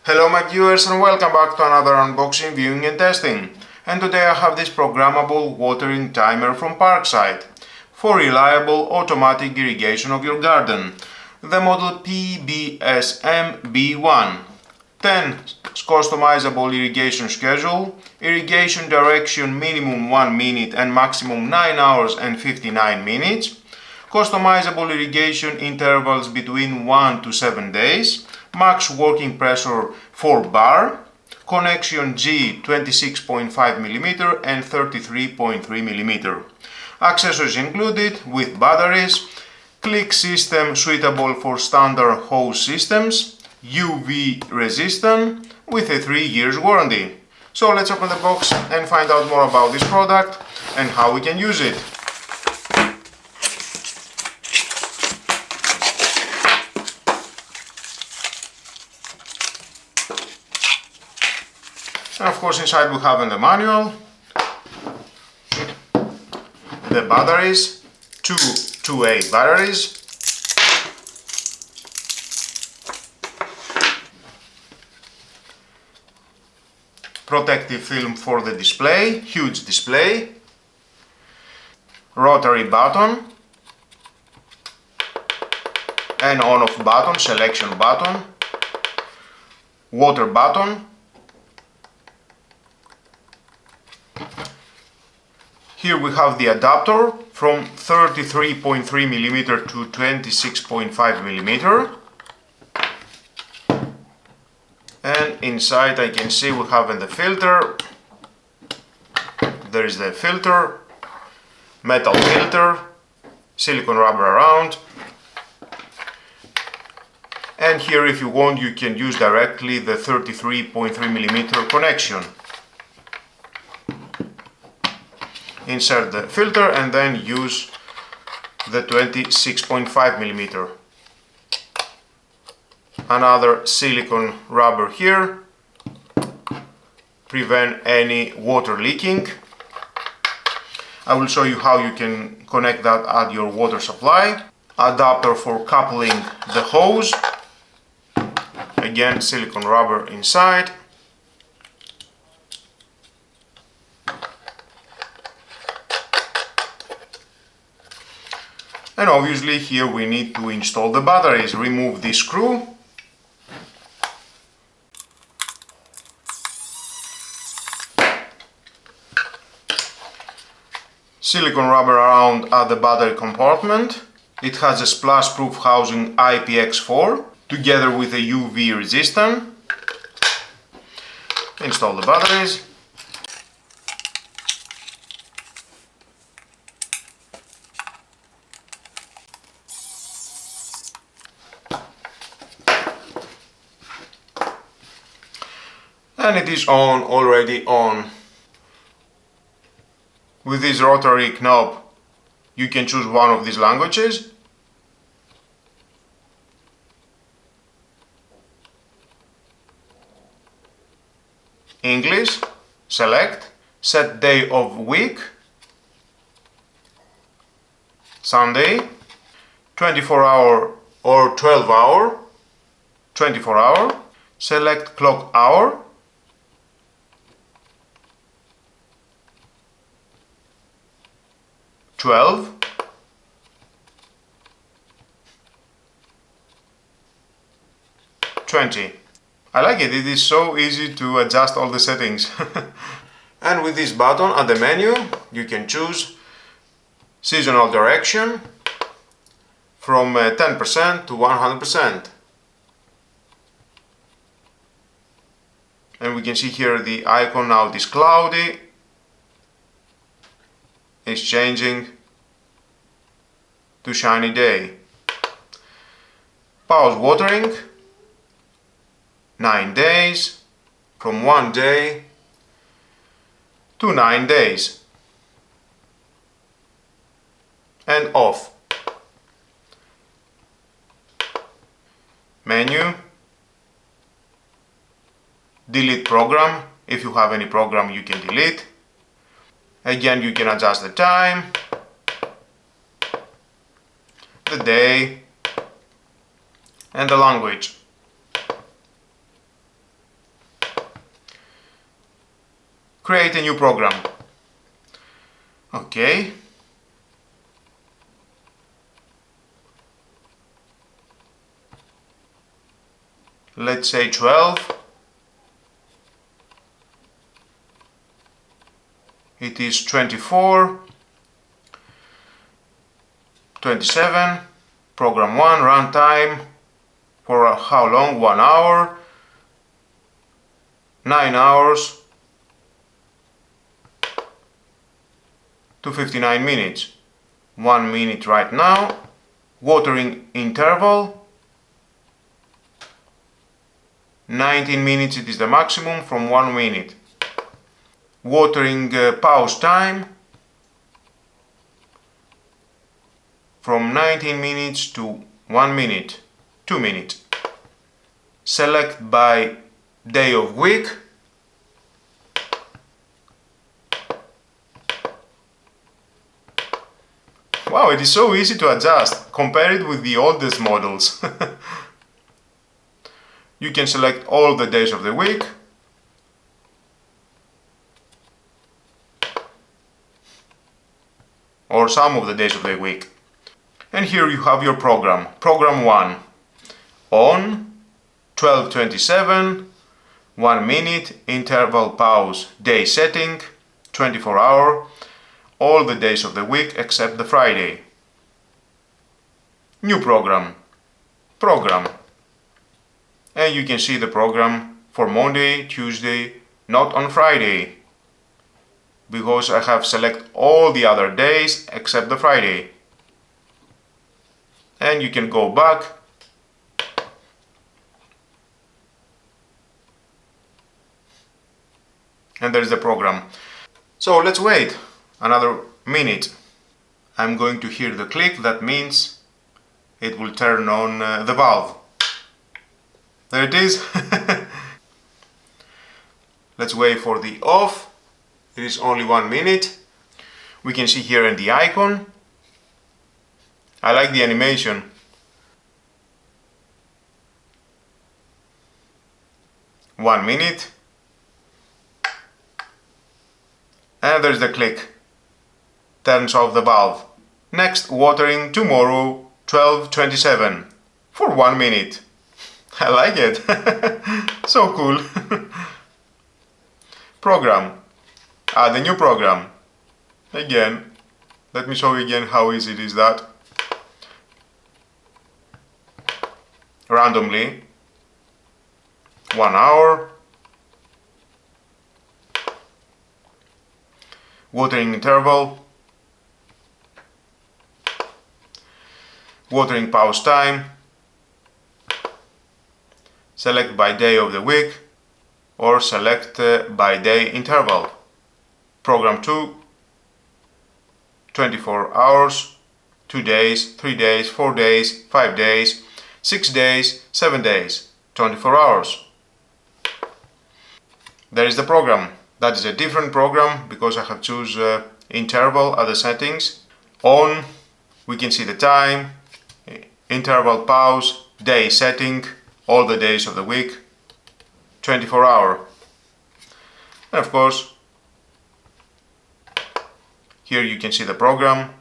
Hello my viewers and welcome back to another unboxing, viewing and testing. And today I have this programmable watering timer from Parkside for reliable automatic irrigation of your garden. The model PBCM B1. 10 customizable irrigation schedule, irrigation direction minimum 1 minute and maximum 9 hours and 59 minutes, customizable irrigation intervals between 1 to 7 days, max working pressure 4 bar, connection G 26.5 mm and 33.3 mm. Accessories included with batteries, click system suitable for standard hose systems, UV resistant with a 3 years warranty. So let's open the box and find out more about this product and how we can use it. And of course inside we have in the manual the batteries, two 2A batteries, protective film for the display, huge display, rotary button, and on-off button, selection button, water button. Here we have the adapter from 33.3 mm to 26.5 mm. And inside I can see we have in the filter, there is the filter, metal filter, silicone rubber around. And here if you want you can use directly the 33.3 mm connection. Insert the filter and then use the 26.5 mm. Another silicone rubber here, prevent any water leaking. I will show you how you can connect that at your water supply. Adapter for coupling the hose, again silicone rubber inside. And obviously here we need to install the batteries. Remove this screw. Silicone rubber around at the battery compartment. It has a splash-proof housing IPX4 together with a UV resistant. Install the batteries. And it is on, already on. With this rotary knob you can choose one of these languages. English, select, set day of week, Sunday, 24 hour or 12 hour, 24 hour, select clock hour, $12, $20. I like it, it is so easy to adjust all the settings. And with this button at the menu you can choose seasonal direction from 10% to 100%. And we can see here the icon now, it is cloudy. It's changing to shiny day. Pause watering, 9 days, from 1 day to 9 days. And off. Menu, delete program, if you have any program you can delete. Again, you can adjust the time, the day, and the language. create a new program. Okay. Let's say 12. It is 24, 27, program 1, runtime, for how long? 1 hour, 9 hours to 59 minutes. 1 minute right now. Watering interval, 19 minutes it is the maximum from 1 minute. Watering pause time from 19 minutes to 1 minute, 2 minutes. Select by day of week. Wow, it is so easy to adjust. Compare it with the oldest models. You can select all the days of the week. Or some of the days of the week. And here you have your program. Program 1. On 12:27, 1 minute, interval pause, day setting, 24 hour, all the days of the week except the Friday. New program. Program. And you can see the program for Monday, Tuesday, not on Friday, because I have selected all the other days except the Friday. And you can go back and there's the program. So let's wait another minute. I'm going to hear the click, that means it will turn on the valve. There it is. Let's wait for the off. It is only 1 minute. We can see here in the icon. I like the animation. One minute. And there's the click. Turns off the valve. Next, watering tomorrow, 12:27 for 1 minute. I like it. So cool. Program. Add a new program. Again, let me show you again how easy it is that. Randomly, 1 hour. Watering interval. Watering pause time. Select by day of the week or select by day interval. Program 2, 24 hours, 2 days, 3 days, 4 days, 5 days, 6 days, 7 days, 24 hours. There is the program. That is a different program because I have choose interval at the settings. On, we can see the time, interval pause, day setting, all the days of the week, 24 hour. And of course, here you can see the program.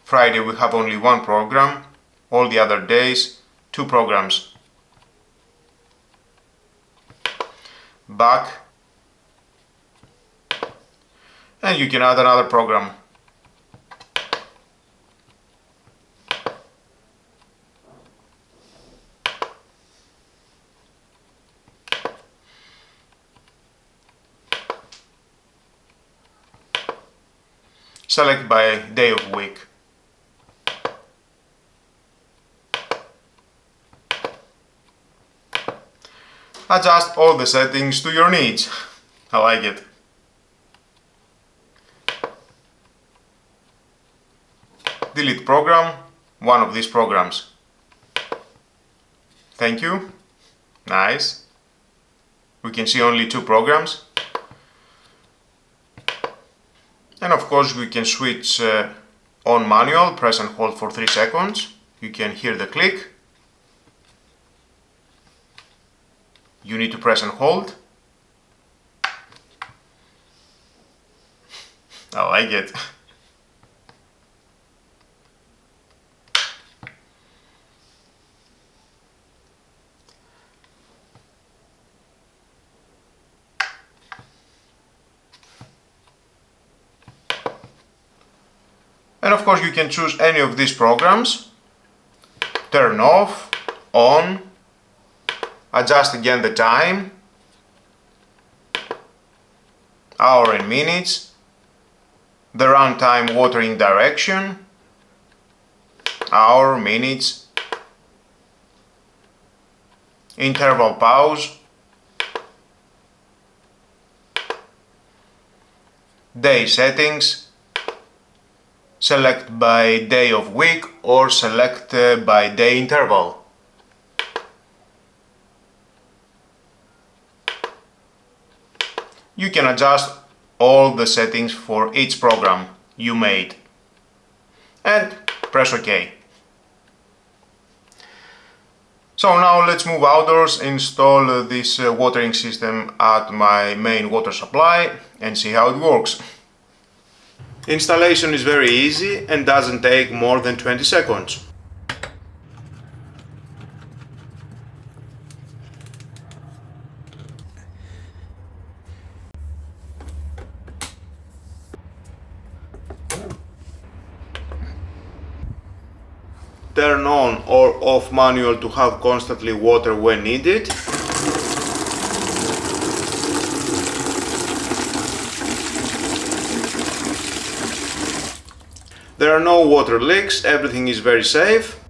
Friday we have only one program, all the other days, 2 programs. Back. And you can add another program. Select by day of week. Adjust all the settings to your needs. I like it. Delete program, one of these programs. Thank you. Nice. We can see only 2 programs. And of course we can switch on manual, press and hold for 3 seconds. You can hear the click. You need to press and hold. like it. And of course you can choose any of these programs, turn off, on, adjust again the time, hour and minutes, the runtime watering direction, hour, minutes, interval pause, day settings, select by day of week or select by day interval. You can adjust all the settings for each program you made and press OK. So now let's move outdoors, install this watering system at my main water supply and see how it works. Installation is very easy and doesn't take more than 20 seconds. Turn on or off manual to have constantly water when needed. There are no water leaks, everything is very safe.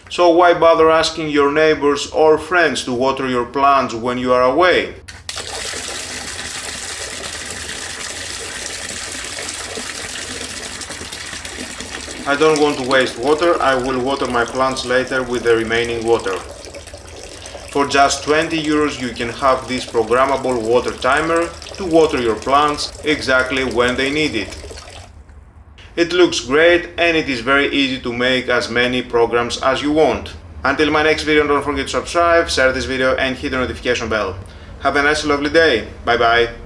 So why bother asking your neighbors or friends to water your plants when you are away? I don't want to waste water, I will water my plants later with the remaining water. For just 20 euros you can have this programmable water timer to water your plants exactly when they need it. It looks great and it is very easy to make as many programs as you want. Until my next video, don't forget to subscribe, share this video and hit the notification bell. Have a nice lovely day. Bye bye.